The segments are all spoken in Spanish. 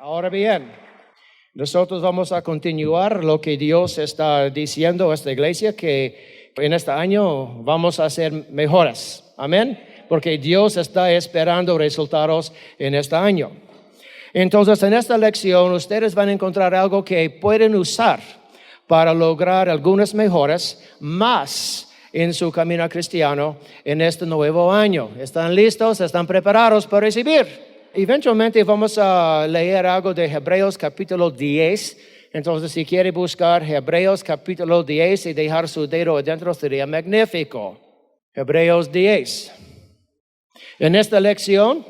Ahora bien, nosotros vamos a continuar lo que Dios está diciendo a esta iglesia, que en este año vamos a hacer mejoras. Amén. Porque Dios está esperando resultados en este año. Entonces, en esta lección, ustedes van a encontrar algo que pueden usar para lograr algunas mejoras más en su camino cristiano en este nuevo año. ¿Están listos? ¿Están preparados para recibir? Eventualmente vamos a leer algo de Hebreos capítulo 10. Entonces, si quiere buscar Hebreos capítulo 10 y dejar su dedo adentro, sería magnífico. Hebreos 10. En esta lección,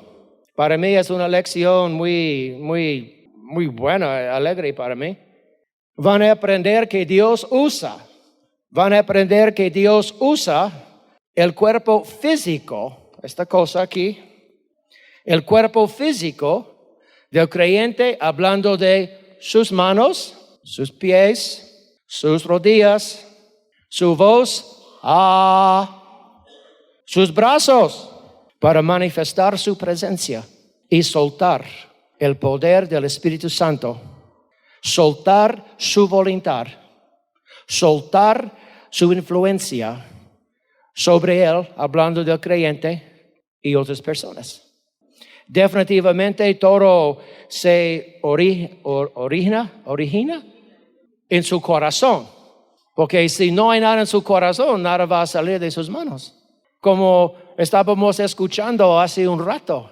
para mí es una lección muy buena, alegre para mí. Van a aprender que Dios usa el cuerpo físico, esta cosa aquí, el cuerpo físico del creyente, hablando de sus manos, sus pies, sus rodillas, su voz, sus brazos, para manifestar su presencia y soltar el poder del Espíritu Santo, soltar su voluntad, soltar su influencia sobre él, hablando del creyente y otras personas. Definitivamente todo se origina en su corazón, porque si no hay nada en su corazón, nada va a salir de sus manos. Como estábamos escuchando hace un rato,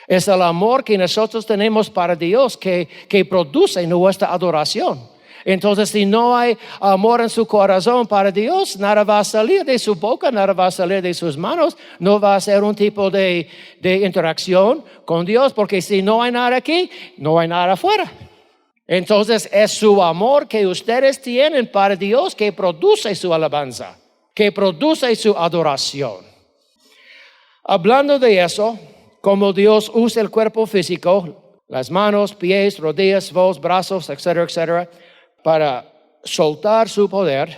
es el amor que nosotros tenemos para Dios que produce nuestra adoración. Entonces, si no hay amor en su corazón para Dios, nada va a salir de su boca, nada va a salir de sus manos, no va a ser un tipo de interacción con Dios, porque si no hay nada aquí, no hay nada afuera. Entonces, es su amor que ustedes tienen para Dios que produce su alabanza, que produce su adoración. Hablando de eso, como Dios usa el cuerpo físico, las manos, pies, rodillas, voz, brazos, etcétera, etcétera, para soltar su poder,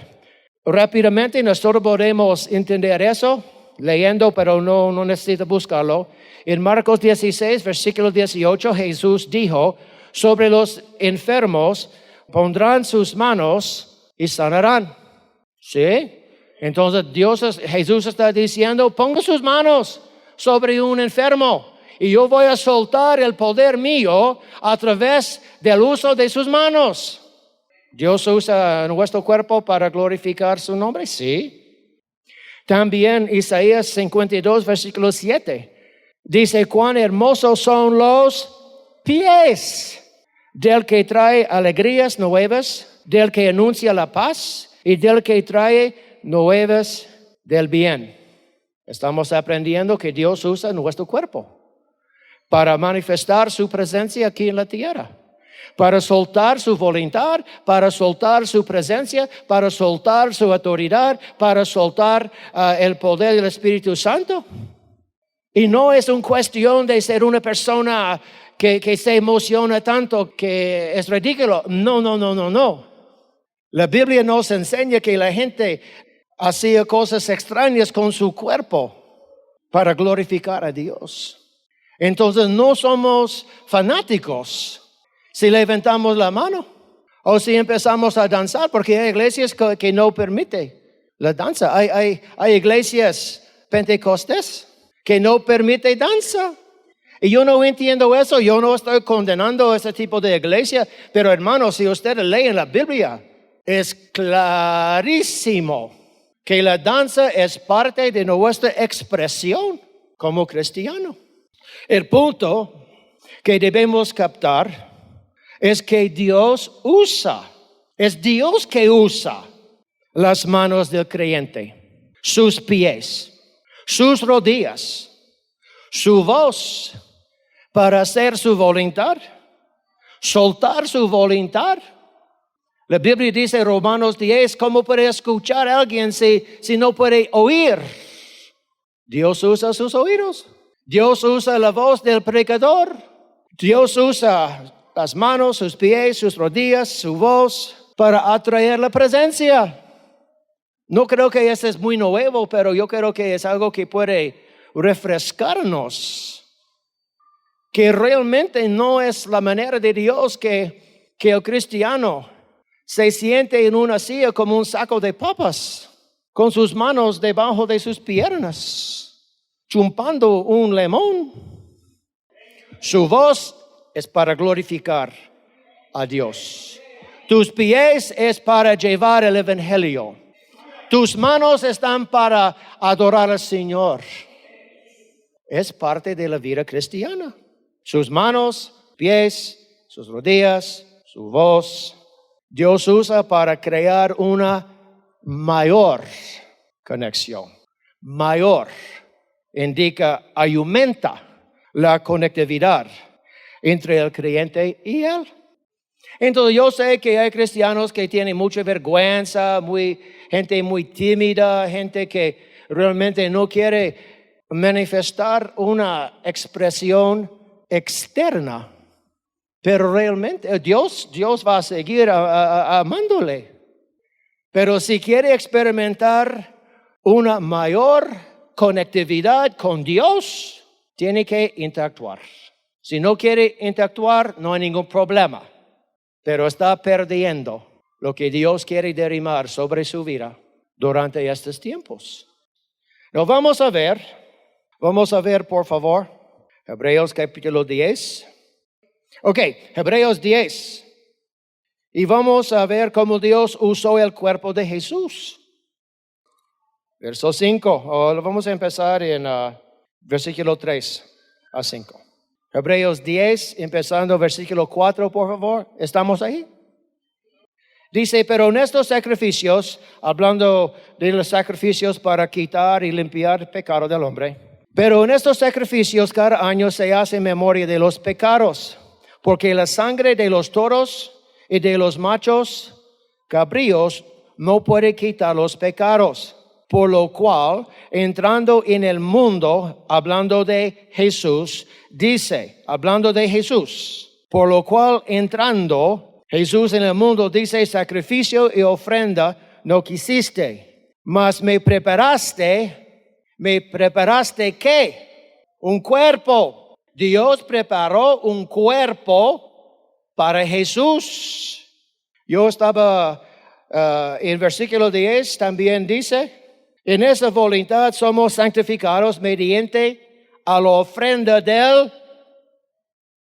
rápidamente nosotros podemos entender eso leyendo, pero no necesita buscarlo. En Marcos 16, versículo 18, Jesús dijo, sobre los enfermos pondrán sus manos y sanarán. ¿Sí? Entonces Jesús está diciendo, ponga sus manos sobre un enfermo y yo voy a soltar el poder mío a través del uso de sus manos. ¿Dios usa nuestro cuerpo para glorificar su nombre? Sí. También Isaías 52, versículo 7, dice, cuán hermosos son los pies del que trae alegrías nuevas, del que anuncia la paz y del que trae nuevas del bien. Estamos aprendiendo que Dios usa nuestro cuerpo para manifestar su presencia aquí en la tierra, para soltar su voluntad, para soltar su presencia, para soltar su autoridad, para soltar el poder del Espíritu Santo. Y no es una cuestión de ser una persona que se emociona tanto que es ridículo. No. La Biblia nos enseña que la gente hacía cosas extrañas con su cuerpo para glorificar a Dios. Entonces no somos fanáticos si levantamos la mano o si empezamos a danzar, porque hay iglesias que no permiten la danza. Hay iglesias pentecostés que no permiten danza. Y yo no entiendo eso, yo no estoy condenando ese tipo de iglesia, pero hermanos, si ustedes leen la Biblia, es clarísimo que la danza es parte de nuestra expresión como cristiano. El punto que debemos captar es que es Dios que usa las manos del creyente, sus pies, sus rodillas, su voz para hacer su voluntad, soltar su voluntad. La Biblia dice en Romanos 10, ¿cómo puede escuchar a alguien si no puede oír? Dios usa sus oídos. Dios usa la voz del predicador. Dios usa las manos, sus pies, sus rodillas, su voz para atraer la presencia. No creo que eso es muy nuevo, pero yo creo que es algo que puede refrescarnos que realmente no es la manera de Dios que el cristiano se siente en una silla como un saco de papas, con sus manos debajo de sus piernas, chumpando un limón. Su voz es para glorificar a Dios. Tus pies es para llevar el evangelio. Tus manos están para adorar al Señor. Es parte de la vida cristiana. Sus manos, pies, sus rodillas, su voz. Dios usa para crear una mayor conexión. Mayor indica, aumenta la conectividad entre el creyente y Él. Entonces yo sé que hay cristianos que tienen mucha vergüenza, gente muy tímida, gente que realmente no quiere manifestar una expresión externa. Pero realmente Dios va a seguir amándole. Pero si quiere experimentar una mayor conectividad con Dios, tiene que interactuar. Si no quiere interactuar, no hay ningún problema. Pero está perdiendo lo que Dios quiere derramar sobre su vida durante estos tiempos. Nos vamos a ver por favor, Hebreos capítulo 10. Ok, Hebreos 10. Y vamos a ver cómo Dios usó el cuerpo de Jesús. Verso 5. Vamos a empezar en versículo 3 a 5. Hebreos 10, empezando versículo 4, por favor. ¿Estamos ahí? Dice, pero en estos sacrificios, hablando de los sacrificios para quitar y limpiar el pecado del hombre, pero en estos sacrificios cada año se hace memoria de los pecados, porque la sangre de los toros y de los machos cabríos no puede quitar los pecados. Por lo cual, entrando en el mundo, hablando de Jesús, dice, hablando de Jesús, por lo cual entrando Jesús en el mundo, dice, sacrificio y ofrenda no quisiste, mas me preparaste ¿qué? Un cuerpo. Dios preparó un cuerpo para Jesús. Yo estaba en versículo 10, también dice, en esa voluntad somos santificados mediante a la ofrenda del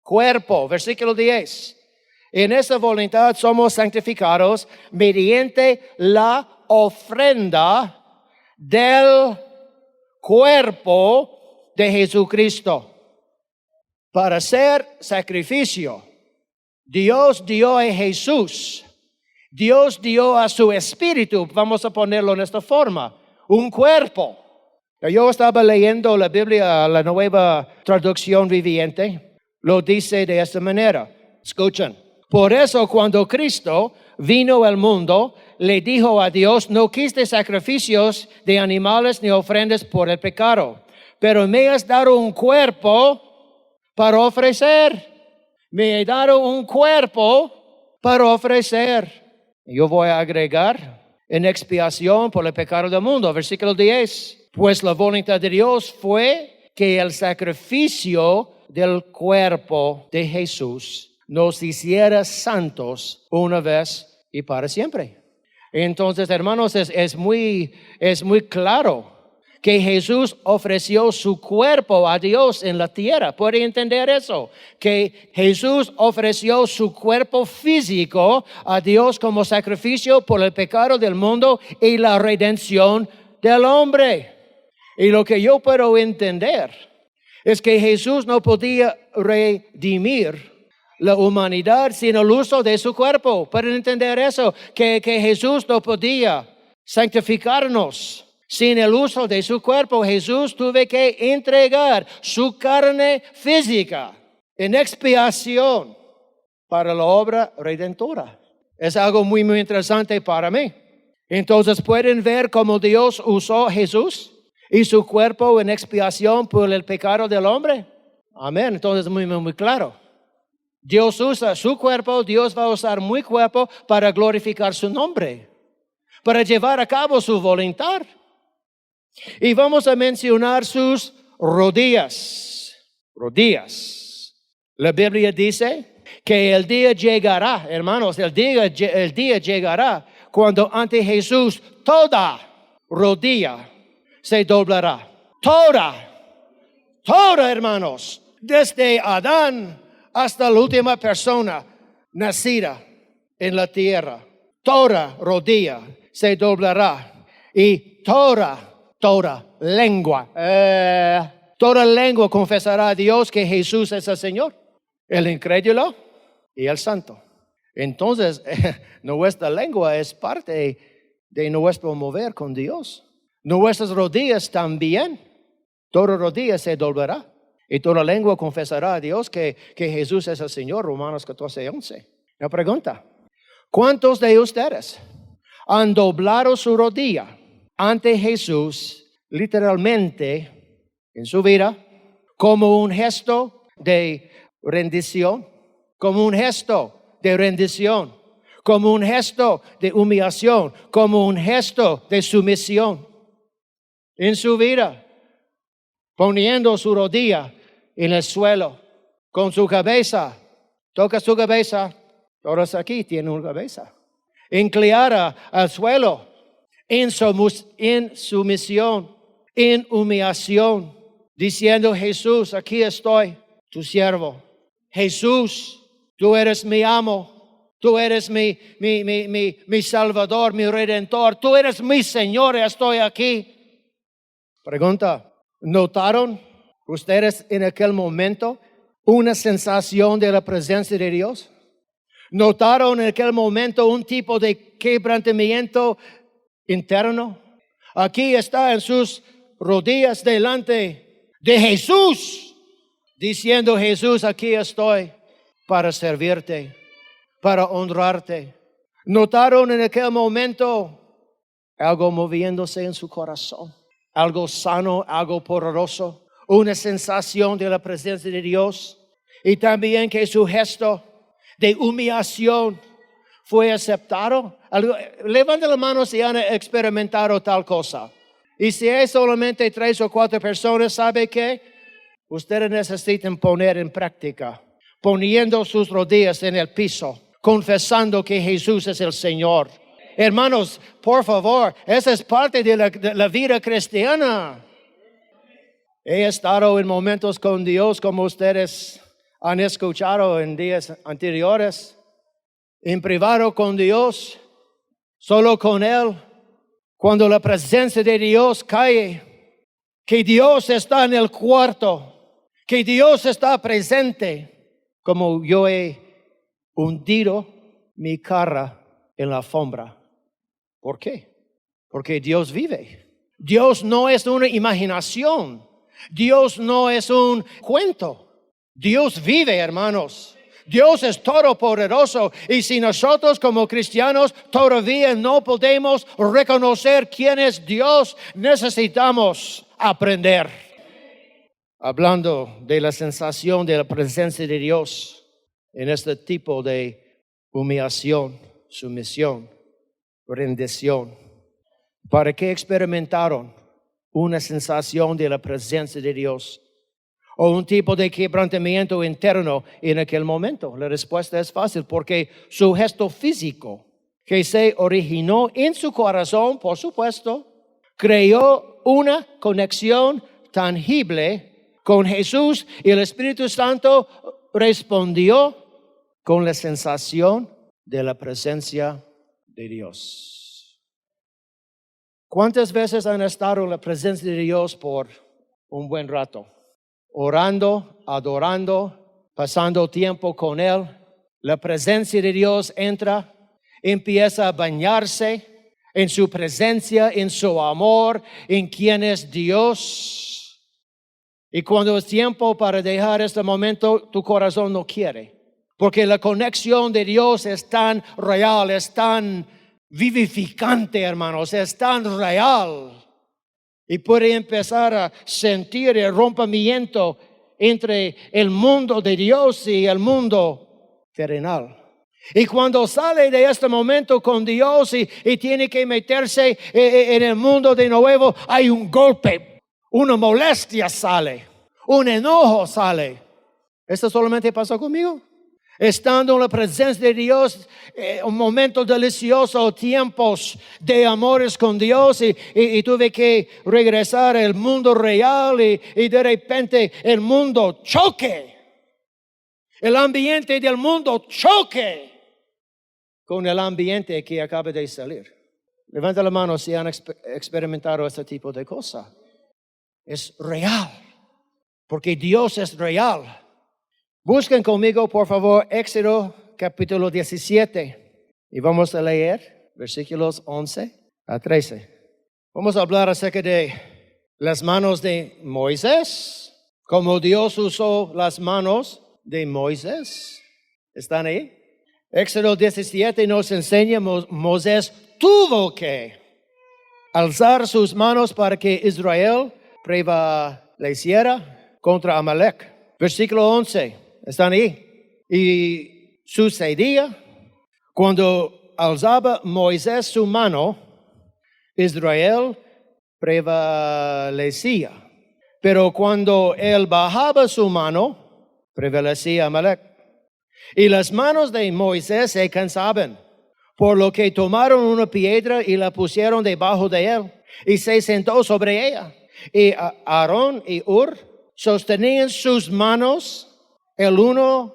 cuerpo. Versículo 10. En esa voluntad somos santificados mediante la ofrenda del cuerpo de Jesucristo. Para ser sacrificio, Dios dio a Jesús. Dios dio a su espíritu, vamos a ponerlo en esta forma, un cuerpo. Yo estaba leyendo la Biblia, la nueva traducción viviente, lo dice de esta manera. Escuchen. Por eso cuando Cristo vino al mundo, le dijo a Dios, no quiste sacrificios de animales ni ofrendas por el pecado, pero me has dado un cuerpo para ofrecer. Me he dado un cuerpo para ofrecer. Yo voy a agregar en expiación por el pecado del mundo. Versículo 10. Pues la voluntad de Dios fue que el sacrificio del cuerpo de Jesús nos hiciera santos una vez y para siempre. Entonces, hermanos, es muy claro que Jesús ofreció su cuerpo a Dios en la tierra. ¿Puede entender eso? Que Jesús ofreció su cuerpo físico a Dios como sacrificio por el pecado del mundo y la redención del hombre. Y lo que yo puedo entender es que Jesús no podía redimir la humanidad sin el uso de su cuerpo. ¿Pueden entender eso? Que Jesús no podía santificarnos sin el uso de su cuerpo. Jesús tuvo que entregar su carne física en expiación para la obra redentora. Es algo muy interesante para mí. Entonces, ¿pueden ver cómo Dios usó a Jesús y su cuerpo en expiación por el pecado del hombre? Amén. Entonces, muy claro. Dios usa su cuerpo, Dios va a usar mi cuerpo para glorificar su nombre, para llevar a cabo su voluntad. Y vamos a mencionar sus rodillas. Rodillas. La Biblia dice que el día llegará, hermanos, el día llegará cuando ante Jesús toda rodilla se doblará. Toda, hermanos, desde Adán hasta la última persona nacida en la tierra. Toda rodilla se doblará y toda lengua confesará a Dios que Jesús es el Señor, el incrédulo y el santo. Entonces, nuestra lengua es parte de nuestro mover con Dios. Nuestras rodillas también, toda rodilla se doblará y toda lengua confesará a Dios que Jesús es el Señor. Romanos 14:11. La pregunta: ¿cuántos de ustedes han doblado su rodilla ante Jesús literalmente en su vida como un gesto de rendición, como un gesto de rendición, como un gesto de humillación, como un gesto de sumisión en su vida, poniendo su rodilla en el suelo, con su cabeza, toca su cabeza, todos aquí tienen una cabeza, inclinada al suelo, en sumisión, en humillación, diciendo: Jesús, aquí estoy, tu siervo. Jesús, tú eres mi amo, tú eres mi Salvador, mi Redentor, tú eres mi Señor, estoy aquí. Pregunta: ¿notaron ustedes en aquel momento una sensación de la presencia de Dios? ¿Notaron en aquel momento un tipo de quebrantamiento interno? Aquí está en sus rodillas delante de Jesús, diciendo: Jesús, aquí estoy para servirte, para honrarte. ¿Notaron en aquel momento algo moviéndose en su corazón? Algo sano, algo poderoso, una sensación de la presencia de Dios, y también que su gesto de humillación fue aceptado. Levanta la mano si han experimentado tal cosa. Y si hay solamente 3 o 4 personas, ¿sabe qué? Ustedes necesitan poner en práctica, poniendo sus rodillas en el piso, confesando que Jesús es el Señor. Hermanos, por favor, esa es parte de la vida cristiana. He estado en momentos con Dios, como ustedes han escuchado en días anteriores, en privado con Dios, solo con Él. Cuando la presencia de Dios cae, que Dios está en el cuarto, que Dios está presente, como yo he hundido mi cara en la alfombra. ¿Por qué? Porque Dios vive. Dios no es una imaginación. Dios no es un cuento. Dios vive, hermanos. Dios es todopoderoso, y si nosotros como cristianos todavía no podemos reconocer quién es Dios, necesitamos aprender. Hablando de la sensación de la presencia de Dios en este tipo de humillación, sumisión, rendición. ¿Para qué experimentaron una sensación de la presencia de Dios o un tipo de quebrantamiento interno en aquel momento? La respuesta es fácil: porque su gesto físico, que se originó en su corazón, por supuesto, creó una conexión tangible con Jesús, y el Espíritu Santo respondió con la sensación de la presencia de Dios. ¿Cuántas veces han estado en la presencia de Dios por un buen rato? Orando, adorando, pasando tiempo con Él. La presencia de Dios entra, empieza a bañarse en su presencia, en su amor, en quién es Dios. Y cuando es tiempo para dejar este momento, tu corazón no quiere. Porque la conexión de Dios es tan real, es tan vivificante, hermanos, es tan real. Y puede empezar a sentir el rompimiento entre el mundo de Dios y el mundo terrenal. Y cuando sale de este momento con Dios y tiene que meterse en el mundo de nuevo, hay un golpe, una molestia sale, un enojo sale. ¿Esto solamente pasó conmigo? Estando en la presencia de Dios, un momento delicioso, tiempos de amores con Dios y tuve que regresar al mundo real y de repente el mundo choque. El ambiente del mundo choque con el ambiente que acaba de salir. Levanta la mano si han experimentado este tipo de cosas. Es real, porque Dios es real. Busquen conmigo, por favor, Éxodo capítulo 17. Y vamos a leer versículos 11 a 13. Vamos a hablar acerca de las manos de Moisés. Cómo Dios usó las manos de Moisés. ¿Están ahí? Éxodo 17 nos enseña Moisés tuvo que alzar sus manos para que Israel prevaleciera contra Amalek. Versículo 11. ¿Están ahí? Y sucedía cuando alzaba Moisés su mano, Israel prevalecía. Pero cuando él bajaba su mano, prevalecía Amalek. Y las manos de Moisés se cansaban, por lo que tomaron una piedra y la pusieron debajo de él, y se sentó sobre ella. Y Aarón y Hur sostenían sus manos, el uno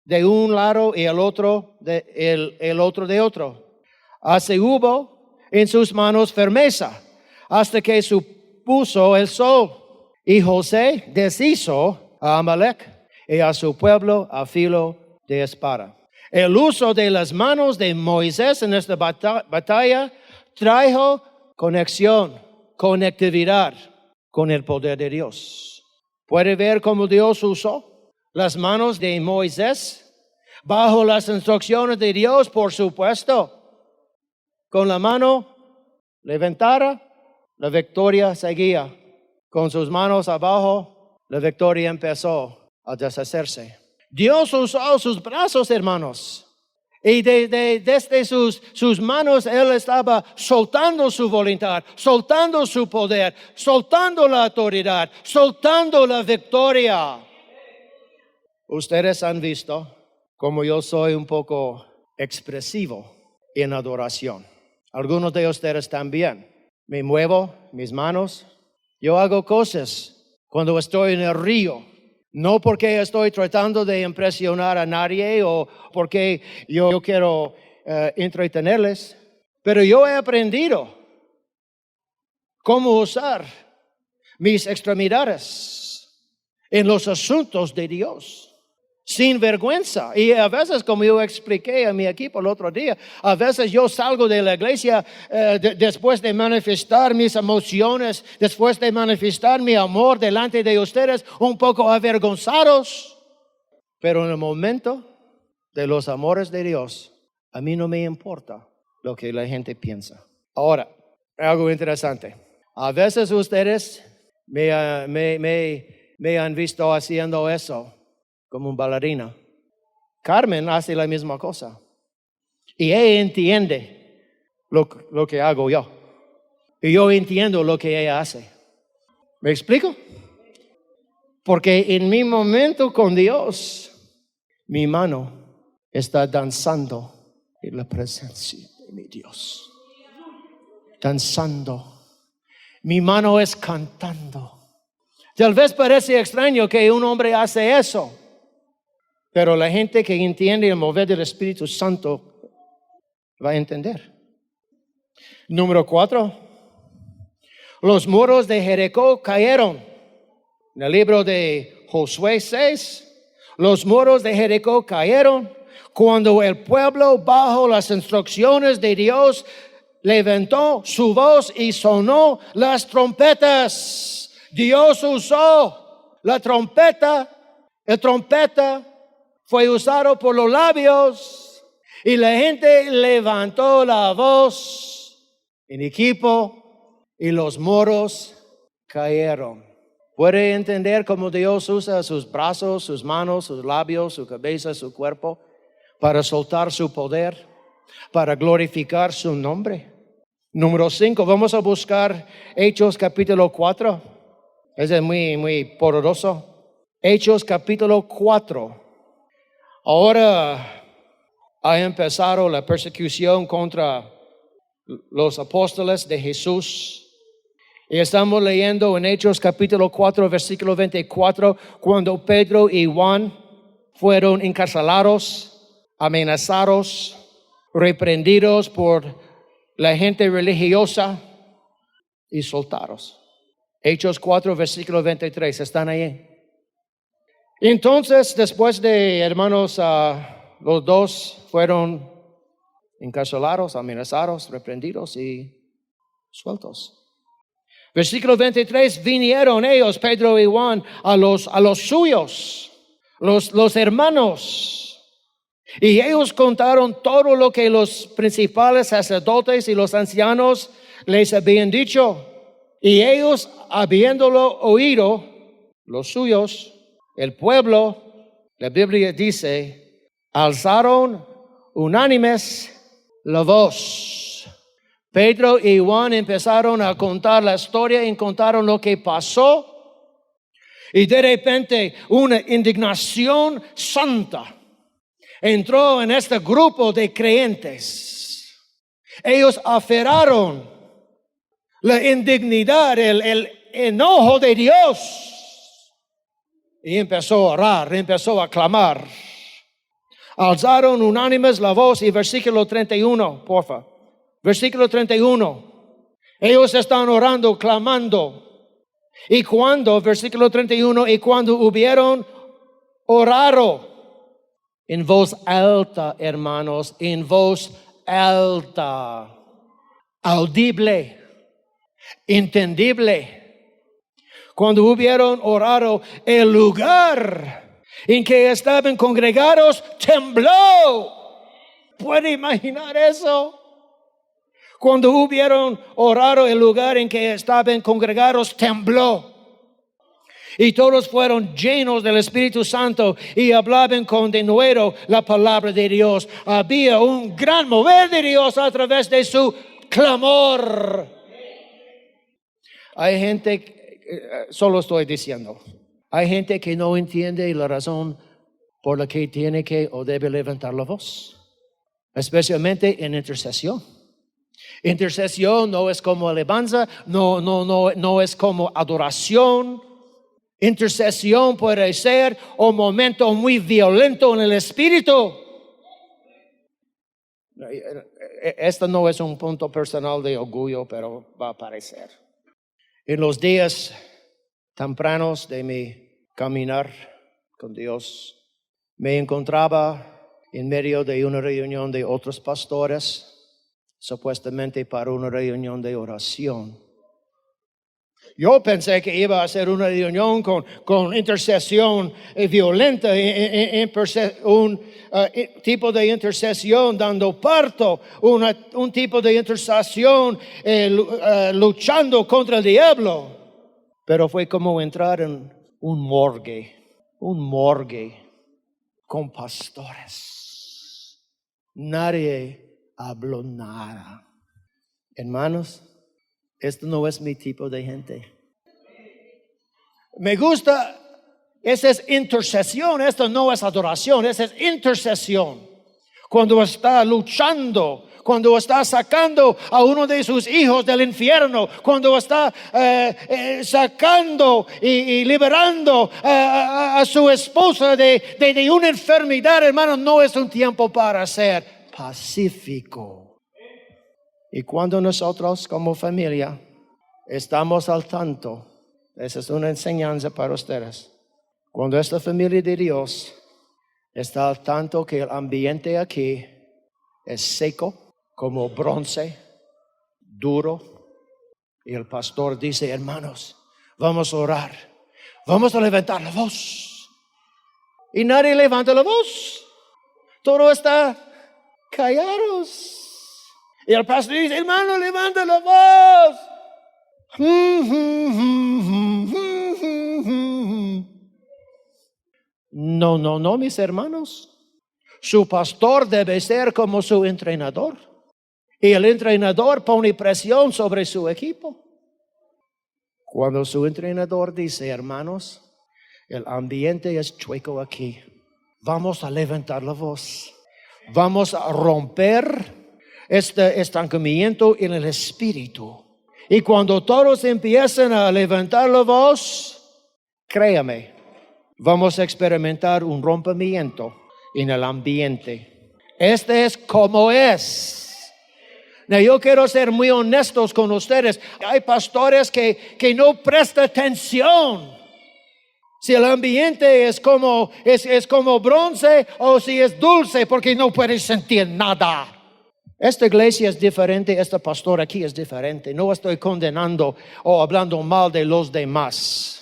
de un lado y el otro de otro. Así hubo en sus manos firmeza, hasta que supuso el sol. Y José deshizo a Amalek y a su pueblo a filo de espada. El uso de las manos de Moisés en esta batalla trajo conectividad con el poder de Dios. ¿Puede ver cómo Dios usó las manos de Moisés bajo las instrucciones de Dios? Por supuesto. Con la mano levantada, la victoria seguía. Con sus manos abajo, la victoria empezó a deshacerse. Dios usó sus brazos, hermanos. Y desde sus manos Él estaba soltando su voluntad, soltando su poder, soltando la autoridad, soltando la victoria. Ustedes han visto cómo yo soy un poco expresivo en adoración. Algunos de ustedes también. Me muevo mis manos. Yo hago cosas cuando estoy en el río. No porque estoy tratando de impresionar a nadie o porque yo quiero entretenerles, pero yo he aprendido cómo usar mis extremidades en los asuntos de Dios, sin vergüenza. Y a veces, como yo expliqué a mi equipo el otro día, a veces yo salgo de la iglesia después de manifestar mis emociones, después de manifestar mi amor delante de ustedes, un poco avergonzados. Pero en el momento de los amores de Dios, a mí no me importa lo que la gente piensa. Ahora, algo interesante. A veces ustedes me han visto haciendo eso como un bailarina. Carmen hace la misma cosa. Y ella entiende lo que hago yo. Y yo entiendo lo que ella hace. ¿Me explico? Porque en mi momento con Dios, mi mano está danzando en la presencia de mi Dios. Danzando. Mi mano es cantando. Tal vez parece extraño que un hombre hace eso. Pero la gente que entiende el mover del Espíritu Santo va a entender. Número 4. Los muros de Jericó cayeron. En el libro de Josué 6, los muros de Jericó cayeron cuando el pueblo, bajo las instrucciones de Dios, levantó su voz y sonó las trompetas. Dios usó la trompeta. El trompeta fue usado por los labios y la gente levantó la voz en equipo y los muros cayeron. ¿Puede entender cómo Dios usa sus brazos, sus manos, sus labios, su cabeza, su cuerpo para soltar su poder, para glorificar su nombre? Número 5, vamos a buscar Hechos capítulo 4. Ese es muy poderoso. Hechos capítulo 4. Ahora ha empezado la persecución contra los apóstoles de Jesús. Y estamos leyendo en Hechos capítulo 4, versículo 24, cuando Pedro y Juan fueron encarcelados, amenazados, reprendidos por la gente religiosa y soltados. Hechos 4, versículo 23, ¿están ahí? Entonces, después de, hermanos, los dos fueron encarcelados, amenazados, reprendidos y sueltos. Versículo 23, vinieron ellos, Pedro y Juan, a los suyos, los hermanos. Y ellos contaron todo lo que los principales sacerdotes y los ancianos les habían dicho. Y ellos, habiéndolo oído, los suyos, el pueblo, la Biblia dice, alzaron unánimes la voz. Pedro y Juan empezaron a contar la historia y contaron lo que pasó. Y de repente una indignación santa entró en este grupo de creyentes. Ellos aferraron la indignidad, el enojo de Dios. Y empezó a orar, empezó a clamar. Alzaron unánimes la voz. Y versículo 31, porfa. Versículo 31. Ellos están orando, clamando. Y cuando, versículo 31, y cuando hubieron orado, en voz alta, hermanos, en voz alta, audible, entendible. Cuando hubieron orado, el lugar en que estaban congregados tembló. ¿Puede imaginar eso? Cuando hubieron orado, el lugar en que estaban congregados tembló. Y todos fueron llenos del Espíritu Santo y hablaban con denuedo la palabra de Dios. Había un gran mover de Dios a través de su clamor. Hay gente, solo estoy diciendo, hay gente que no entiende la razón por la que tiene que o debe levantar la voz, especialmente en intercesión. Intercesión no es como alabanza, no es como adoración. Intercesión puede ser un momento muy violento en el espíritu. Esto no es un punto personal de orgullo, pero va a aparecer. En los días tempranos de mi caminar con Dios, me encontraba en medio de una reunión de otros pastores, supuestamente para una reunión de oración. Yo pensé que iba a ser una reunión con intercesión violenta, un tipo de intercesión dando parto, un tipo de intercesión luchando contra el diablo. Pero fue como entrar en un morgue con pastores. Nadie habló nada. Hermanos, esto no es mi tipo de gente. Me gusta, esa es intercesión, esto no es adoración, esa es intercesión. Cuando está luchando, cuando está sacando a uno de sus hijos del infierno, cuando está sacando y liberando a su esposa de una enfermedad, hermano, no es un tiempo para ser pacífico. Y cuando nosotros como familia estamos al tanto, esa es una enseñanza para ustedes. Cuando esta familia de Dios está al tanto que el ambiente aquí es seco, como bronce, duro, y el pastor dice, hermanos, vamos a orar, vamos a levantar la voz. Y nadie levanta la voz. Todo está callados. Y el pastor dice, hermano, levanta la voz. No, mis hermanos. Su pastor debe ser como su entrenador. Y el entrenador pone presión sobre su equipo. Cuando su entrenador dice, hermanos, El ambiente es chueco aquí. Vamos a levantar la voz. Vamos a romper este estancamiento en el espíritu. Y cuando todos empiecen a levantar la voz, créame, vamos a experimentar un rompimiento en el ambiente. Este es como es. Now, yo quiero ser muy honestos con ustedes. Hay pastores que no prestan atención si el ambiente es como bronce o si es dulce, porque no puedes sentir nada. Esta iglesia es diferente, este pastor aquí es diferente. No estoy condenando o hablando mal de los demás.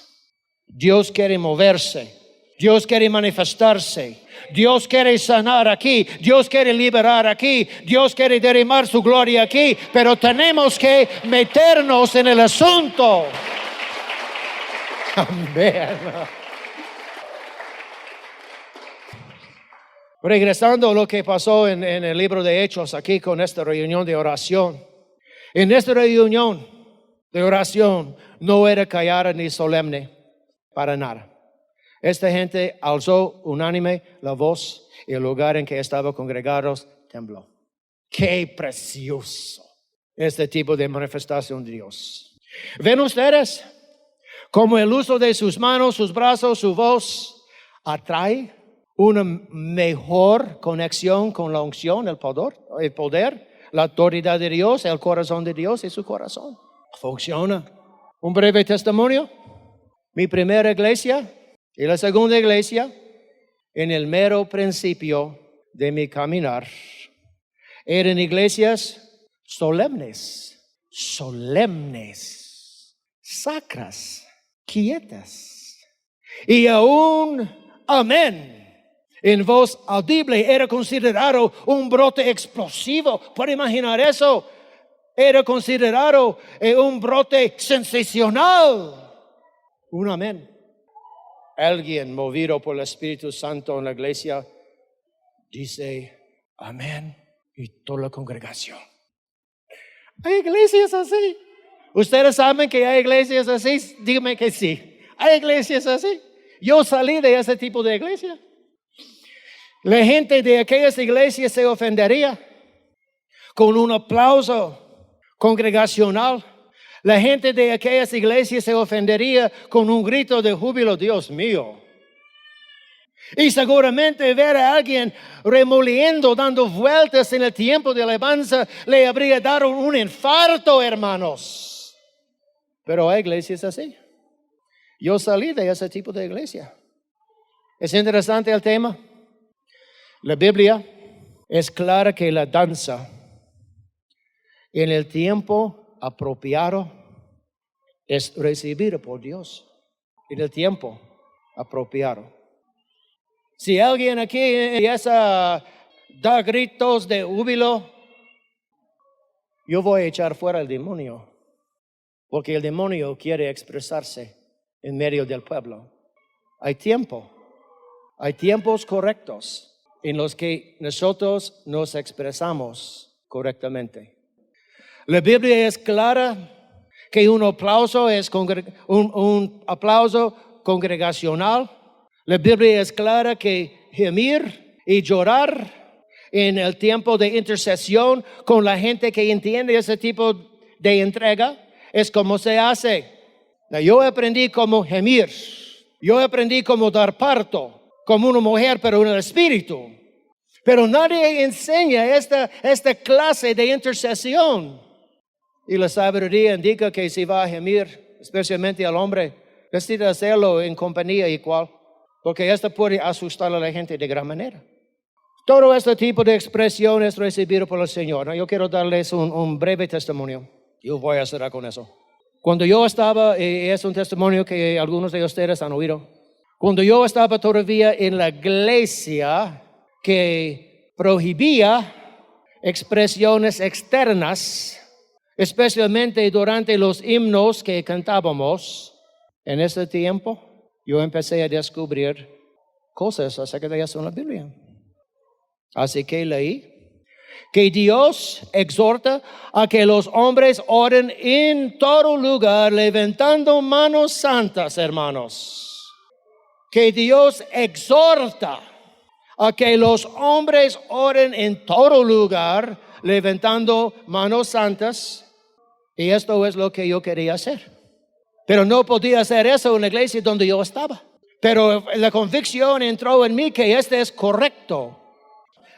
Dios quiere moverse. Dios quiere manifestarse. Dios quiere sanar aquí. Dios quiere liberar aquí. Dios quiere derramar su gloria aquí. Pero tenemos que meternos en el asunto. Amén. Regresando a lo que pasó en el libro de Hechos aquí con esta reunión de oración. En esta reunión de oración no era callada ni solemne para nada. Esta gente alzó unánime la voz y el lugar en que estaban congregados tembló. ¡Qué precioso! Este tipo de manifestación de Dios. ¿Ven ustedes cómo el uso de sus manos, sus brazos, su voz atrae una mejor conexión con la unción, el poder, la autoridad de Dios, el corazón de Dios y su corazón? Funciona. Un breve testimonio. Mi primera iglesia y la segunda iglesia, en el mero principio de mi caminar, eran iglesias solemnes, sacras, quietas. Y aún amén en voz audible era considerado un brote explosivo. ¿Puede imaginar eso? Era considerado un brote sensacional. Un amén. Alguien movido por el Espíritu Santo en la iglesia dice amén y toda la congregación. Hay iglesias así. ¿Ustedes saben que hay iglesias así? Dígame que sí. Hay iglesias así. Yo salí de ese tipo de iglesia. La gente de aquellas iglesias se ofendería con un aplauso congregacional. La gente de aquellas iglesias se ofendería con un grito de júbilo, Dios mío. Y seguramente ver a alguien remoliendo, dando vueltas en el tiempo de alabanza, le habría dado un infarto, hermanos. Pero hay iglesias así. Yo salí de ese tipo de iglesia. ¿Es interesante el tema? La Biblia es clara que la danza en el tiempo apropiado es recibida por Dios. En el tiempo apropiado. Si alguien aquí empieza a dar gritos de júbilo, yo voy a echar fuera al demonio. Porque el demonio quiere expresarse en medio del pueblo. Hay tiempo. Hay tiempos correctos en los que nosotros nos expresamos correctamente. La Biblia es clara que un aplauso es un aplauso congregacional. La Biblia es clara que gemir y llorar en el tiempo de intercesión con la gente que entiende ese tipo de entrega es como se hace. Yo aprendí cómo gemir. Yo aprendí cómo dar parto como una mujer, pero en el espíritu. Pero nadie enseña esta clase de intercesión. Y la sabiduría indica que si va a gemir, especialmente al hombre, necesita hacerlo en compañía igual. Porque esto puede asustar a la gente de gran manera. Todo este tipo de expresión es recibido por el Señor. Yo quiero darles un breve testimonio. Yo voy a cerrar con eso. Cuando yo estaba, es un testimonio que algunos de ustedes han oído. Cuando yo estaba todavía en la iglesia que prohibía expresiones externas, especialmente durante los himnos que cantábamos, en ese tiempo yo empecé a descubrir cosas acerca de eso en la Biblia. Así que leí que Dios exhorta a que los hombres oren en todo lugar, levantando manos santas, hermanos. que Dios exhorta a que los hombres oren en todo lugar, levantando manos santas. Y esto es lo que yo quería hacer. Pero no podía hacer eso en la iglesia donde yo estaba. Pero la convicción entró en mí que este es correcto.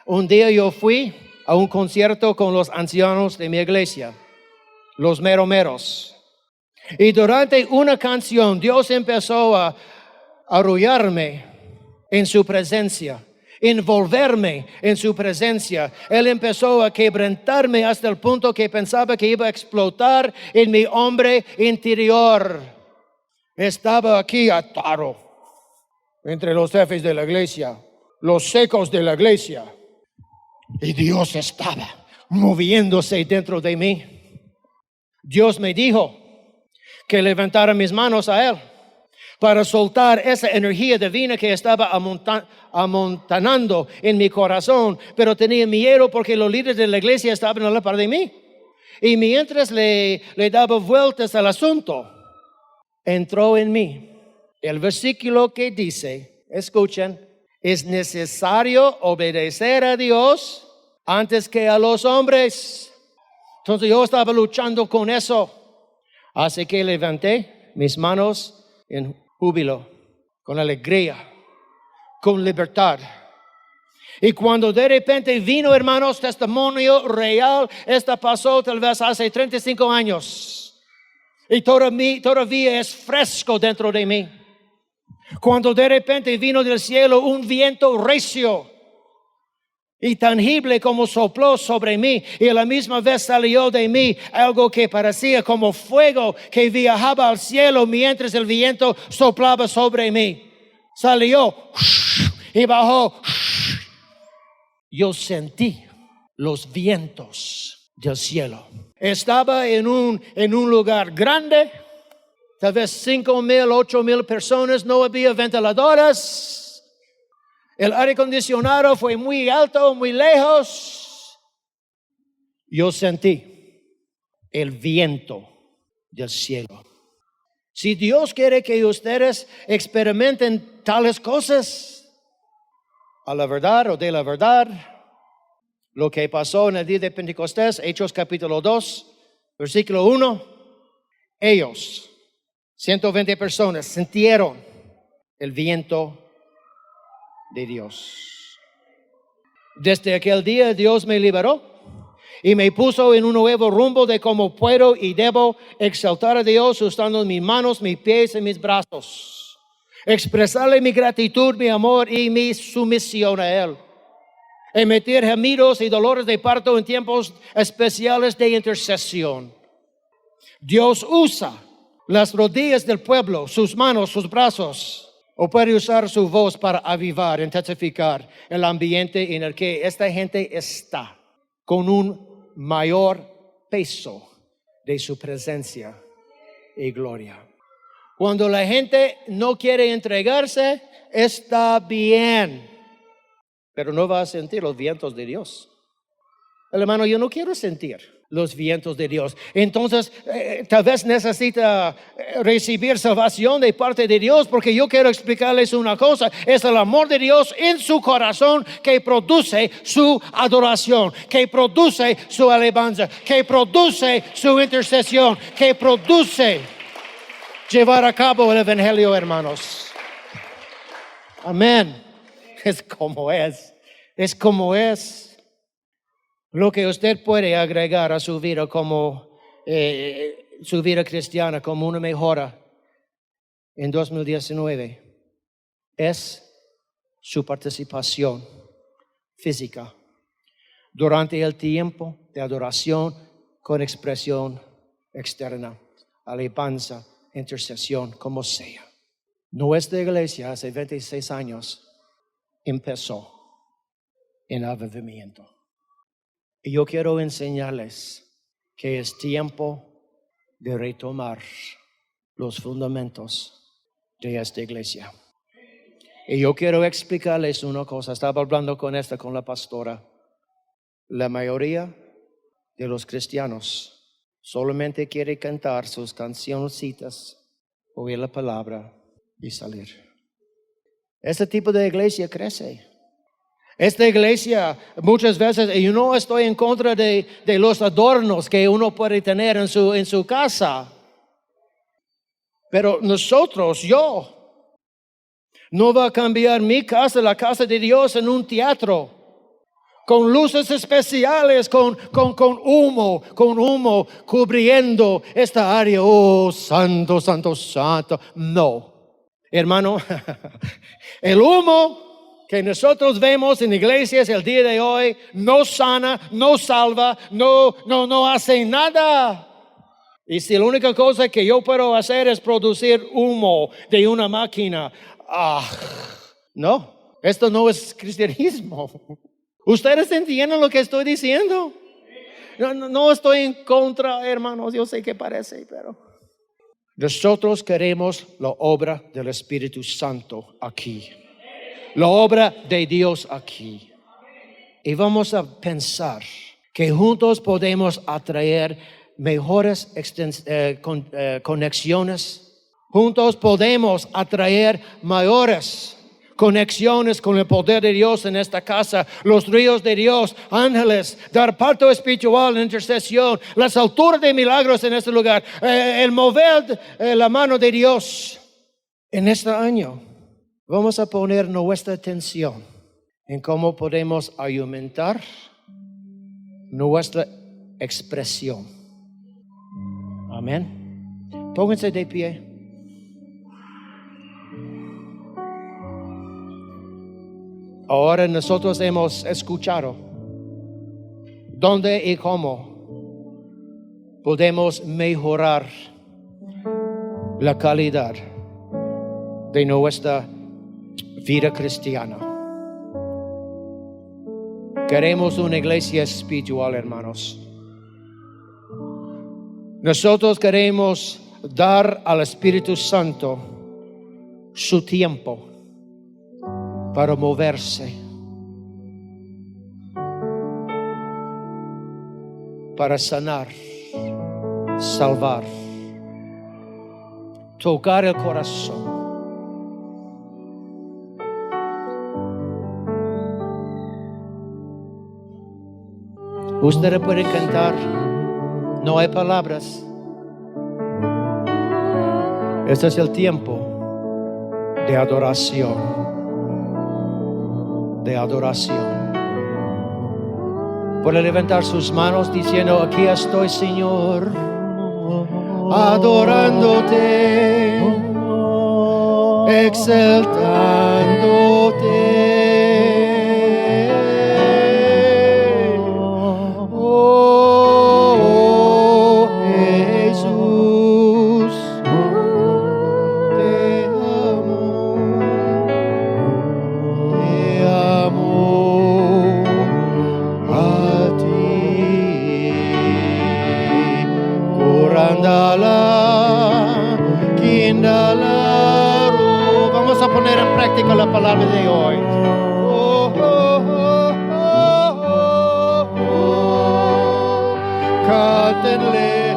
Un día yo fui a un concierto con los ancianos de mi iglesia, los meromeros. Y durante una canción Dios empezó a arrullarme en su presencia, envolverme en su presencia. Él empezó a quebrantarme hasta el punto que pensaba que iba a explotar en mi hombre interior. Estaba aquí atado entre los jefes de la iglesia, los secos de la iglesia, y Dios estaba moviéndose dentro de mí. Dios me dijo que levantara mis manos a Él para soltar esa energía divina que estaba amontonando en mi corazón, pero tenía miedo porque los líderes de la iglesia estaban a la par de mí. Y mientras le daba vueltas al asunto, entró en mí el versículo que dice, escuchen, es necesario obedecer a Dios antes que a los hombres. Entonces yo estaba luchando con eso. Así que levanté mis manos en júbilo, con alegría, con libertad. Y cuando de repente vino, hermanos, testimonio real, esta pasó tal vez hace 35 años. Y todavía es fresco dentro de mí. Cuando de repente vino del cielo un viento recio y tangible como sopló sobre mí, y a la misma vez salió de mí algo que parecía como fuego que viajaba al cielo mientras el viento soplaba sobre mí. Salió y bajó. Yo sentí los vientos del cielo. Estaba en un lugar grande, tal vez 5,000, 8,000 personas, no había ventiladores. El aire acondicionado fue muy alto, muy lejos. Yo sentí el viento del cielo. Si Dios quiere que ustedes experimenten tales cosas, a la verdad o de la verdad, lo que pasó en el día de Pentecostés, Hechos capítulo 2, versículo 1, ellos, 120 personas, sintieron el viento de Dios. Desde aquel día Dios me liberó y me puso en un nuevo rumbo de cómo puedo y debo exaltar a Dios usando mis manos, mis pies y mis brazos. Expresarle mi gratitud, mi amor y mi sumisión a Él. Emitir gemidos y dolores de parto en tiempos especiales de intercesión. Dios usa las rodillas del pueblo, sus manos, sus brazos, o puede usar su voz para avivar, intensificar el ambiente en el que esta gente está, con un mayor peso de su presencia y gloria. Cuando la gente no quiere entregarse, está bien, pero no va a sentir los vientos de Dios. El hermano, yo no quiero sentir los vientos de Dios. Entonces, tal vez necesita recibir salvación de parte de Dios, porque yo quiero explicarles una cosa. Es el amor de Dios en su corazón que produce su adoración, que produce su alabanza, que produce su intercesión, que produce llevar a cabo el evangelio, hermanos. Amén. Es como es. Es como es. Lo que usted puede agregar a su vida como su vida cristiana como una mejora en 2019 es su participación física durante el tiempo de adoración con expresión externa, alabanza, intercesión, como sea. Nuestra iglesia hace 26 años empezó en avivamiento. Y yo quiero enseñarles que es tiempo de retomar los fundamentos de esta iglesia. Y yo quiero explicarles una cosa. Estaba hablando con la pastora. La mayoría de los cristianos solamente quiere cantar sus cancioncitas, oír la palabra y salir. Este tipo de iglesia crece. Esta iglesia, muchas veces, yo no estoy en contra de los adornos que uno puede tener en su casa. Pero nosotros, no va a cambiar mi casa, la casa de Dios, en un teatro. Con luces especiales, con humo cubriendo esta área. Oh, santo, santo, santo. No, hermano, el humo que nosotros vemos en iglesias el día de hoy no sana, no salva, no hace nada. Y si la única cosa que yo puedo hacer es producir humo de una máquina, no, esto no es cristianismo. ¿Ustedes entienden lo que estoy diciendo? No estoy en contra, hermanos, yo sé que parece, pero nosotros queremos la obra del Espíritu Santo aquí. La obra de Dios aquí. Y vamos a pensar que juntos podemos atraer mejores conexiones. Juntos podemos atraer mayores conexiones con el poder de Dios en esta casa. Los ríos de Dios, ángeles, dar parto espiritual, intercesión, las alturas de milagros en este lugar. El mover la mano de Dios en este año. Vamos a poner nuestra atención en cómo podemos aumentar nuestra expresión. Amén. Pónganse de pie. Ahora nosotros hemos escuchado dónde y cómo podemos mejorar la calidad de nuestra vida cristiana. Queremos una iglesia espiritual, hermanos. Nosotros queremos dar al Espíritu Santo su tiempo para moverse, para sanar, salvar, tocar el corazón. Ustedes pueden cantar, no hay palabras. Este es el tiempo de adoración. De adoración. Puede levantar sus manos diciendo, aquí estoy, Señor, adorándote, exaltándote. Vamos a poner en práctica la palabra de hoy. Cántenle,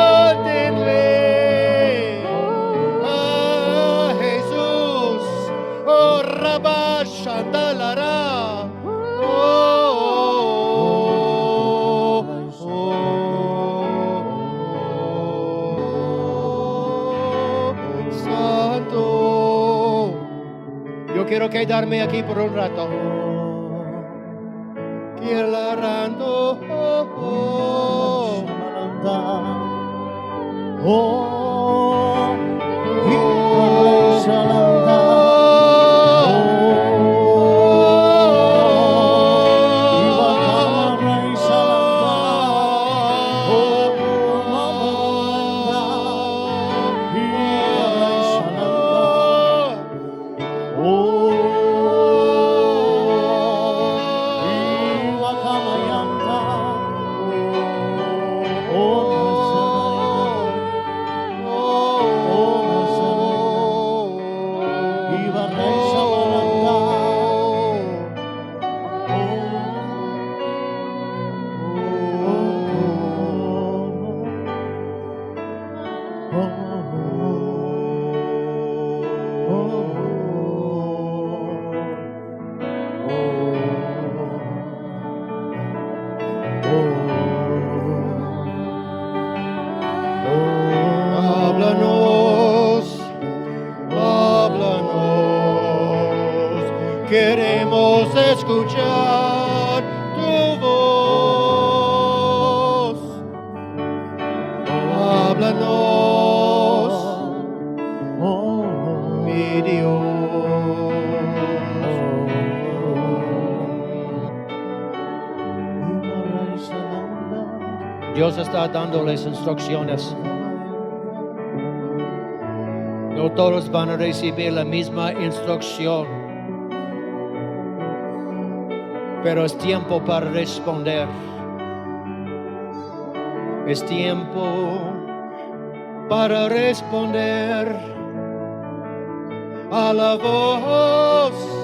cántenle a Jesús, Rabba Shandalara. Quiero quedarme aquí por un rato. Queremos escuchar tu voz. Háblanos, mi Dios. Dios está dándoles instrucciones. No todos van a recibir la misma instrucción. Pero es tiempo para responder. Es tiempo para responder a la voz